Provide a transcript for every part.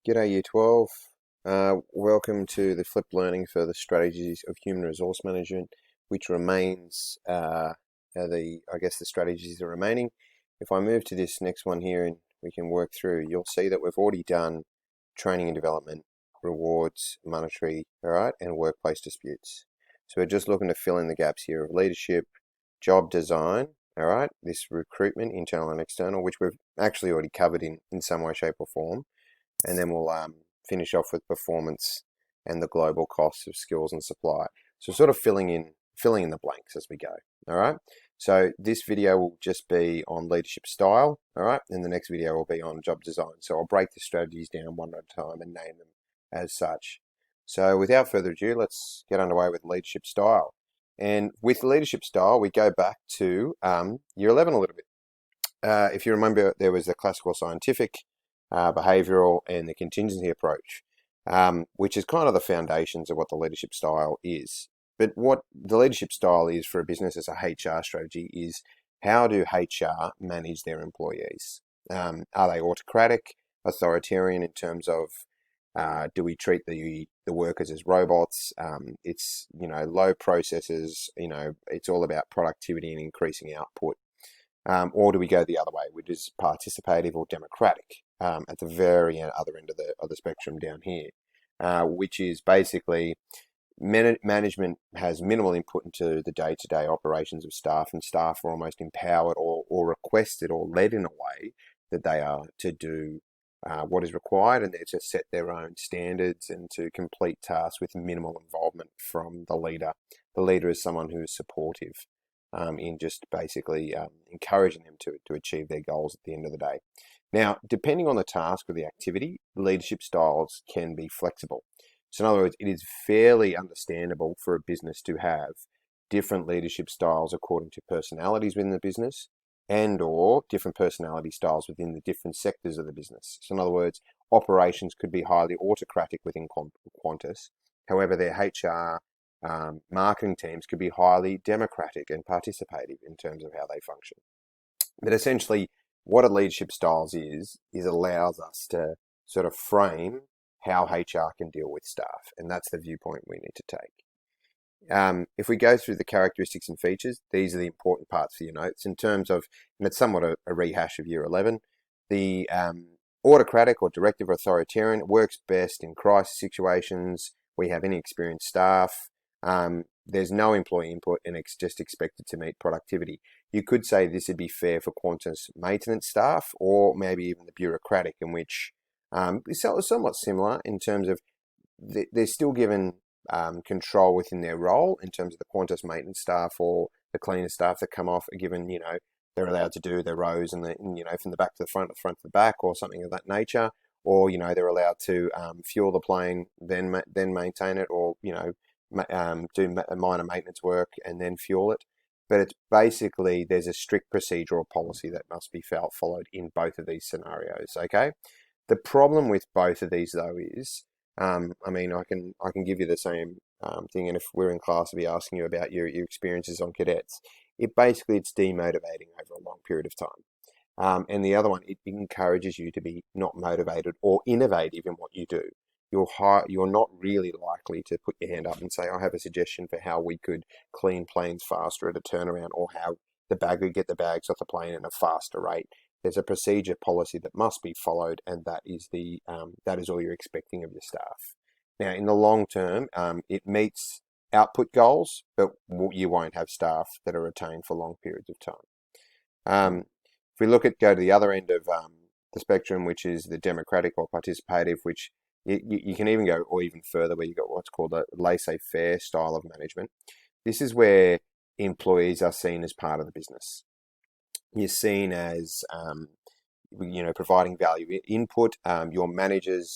G'day Year 12. Welcome to the flipped learning for the strategies of human resource management, which remains the strategies are remaining. If I move to this next one here and we can work through, you'll see that we've already done training and development, rewards, monetary, all right, and workplace disputes. So we're just looking to fill in the gaps here of leadership, job design, all right, this recruitment, internal and external, which we've actually already covered in some way, shape or form. And then we'll finish off with performance and the global costs of skills and supply. So sort of filling in the blanks as we go. All right. So this video will just be on leadership style. All right. And the next video will be on job design. So I'll break the strategies down one at a time and name them as such. So without further ado, let's get underway with leadership style. And with leadership style, we go back to year 11 a little bit. If you remember, there was the classical scientific, behavioral, and the contingency approach, which is kind of the foundations of what the leadership style is. But what the leadership style is for a business as a HR strategy is how do HR manage their employees? Are they autocratic, authoritarian in terms of do we treat the workers as robots? It's low processes. It's all about productivity and increasing output. Or do we go the other way, which is participative or democratic at the very other end of the spectrum down here, which is basically management has minimal input into the day-to-day operations of staff, and staff are almost empowered or requested or led in a way that they are to do what is required, and they're to set their own standards and to complete tasks with minimal involvement from the leader. The leader is someone who is supportive in just basically encouraging them to achieve their goals at the end of the day. Now, depending on the task or the activity, leadership styles can be flexible. So in other words, it is fairly understandable for a business to have different leadership styles according to personalities within the business and or different personality styles within the different sectors of the business. So in other words, operations could be highly autocratic within Qantas. However, their HR marketing teams could be highly democratic and participative in terms of how they function. But essentially, what a leadership styles is allows us to sort of frame how HR can deal with staff, and that's the viewpoint we need to take. If we go through the characteristics and features, these are the important parts for your notes in terms of, and it's somewhat a rehash of year 11, the autocratic or directive authoritarian works best in crisis situations. We have inexperienced staff. There's no employee input and it's just expected to meet productivity. You could say this would be fair for Qantas maintenance staff or maybe even the bureaucratic, in which it's somewhat similar in terms of they're still given control within their role in terms of the Qantas maintenance staff or the cleaner staff that come off are given, they're allowed to do their rows and from the back to the front to the back or something of that nature, or, they're allowed to fuel the plane, then maintain it, or, do minor maintenance work and then fuel it. But it's basically, there's a strict procedural policy that must be followed in both of these scenarios, okay? The problem with both of these, though, is, I can give you the same thing, and if we're in class, I'll be asking you about your experiences on cadets. It's demotivating over a long period of time. And the other one, it encourages you to be not motivated or innovative in what you do. You're not really likely to put your hand up and say, I have a suggestion for how we could clean planes faster at a turnaround, or how the bagger get the bags off the plane at a faster rate. There's a procedure policy that must be followed, and that is all you're expecting of your staff. Now, in the long term, it meets output goals, but you won't have staff that are retained for long periods of time. If we go to the other end of the spectrum, which is the democratic or participative, which you can even go or even further, where you've got what's called a laissez-faire style of management. This is where employees are seen as part of the business. You're seen as, providing value input. Your managers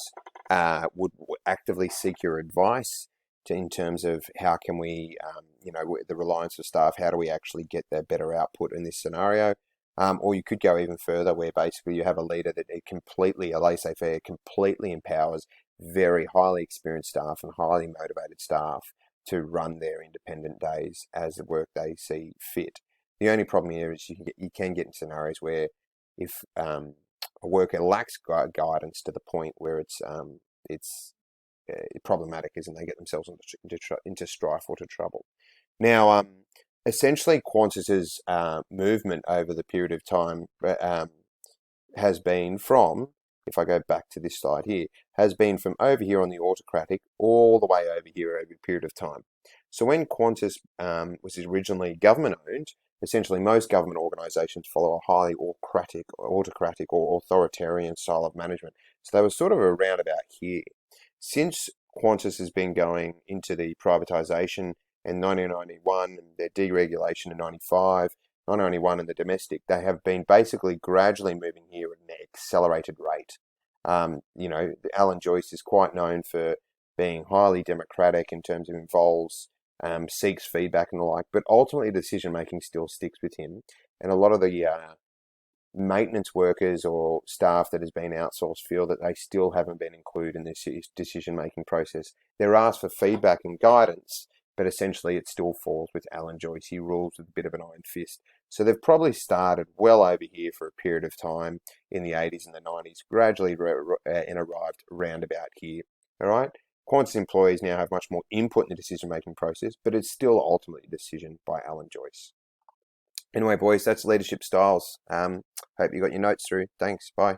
would actively seek your advice in terms of how can we, the reliance of staff, how do we actually get that better output in this scenario? Or you could go even further, where basically you have a leader that a laissez-faire, completely empowers very highly experienced staff and highly motivated staff to run their independent days as the work they see fit. The only problem here is you can get in scenarios where if a worker lacks guidance to the point where it's problematic, isn't they get themselves into strife or to trouble. Now, essentially, Qantas's movement over the period of time has been from, if I go back to this slide here, has been from over here on the autocratic all the way over here over a period of time. So when Qantas was originally government owned, essentially most government organisations follow a highly autocratic or authoritarian style of management. So they were sort of around about here. Since Qantas has been going into the privatisation in 1991 and their deregulation in 95, 1991 in the domestic, they have been basically gradually moving here at an accelerated rate. Alan Joyce is quite known for being highly democratic in terms of involves, seeks feedback and the like, but ultimately decision making still sticks with him. And a lot of the maintenance workers or staff that has been outsourced feel that they still haven't been included in this decision-making process. They're asked for feedback and guidance, but essentially it still falls with Alan Joyce. He rules with a bit of an iron fist. So they've probably started well over here for a period of time in the 80s and the 90s, gradually and arrived roundabout here. All right. Qantas employees now have much more input in the decision-making process, but it's still ultimately a decision by Alan Joyce. Anyway, boys, that's leadership styles. Hope you got your notes through. Thanks. Bye.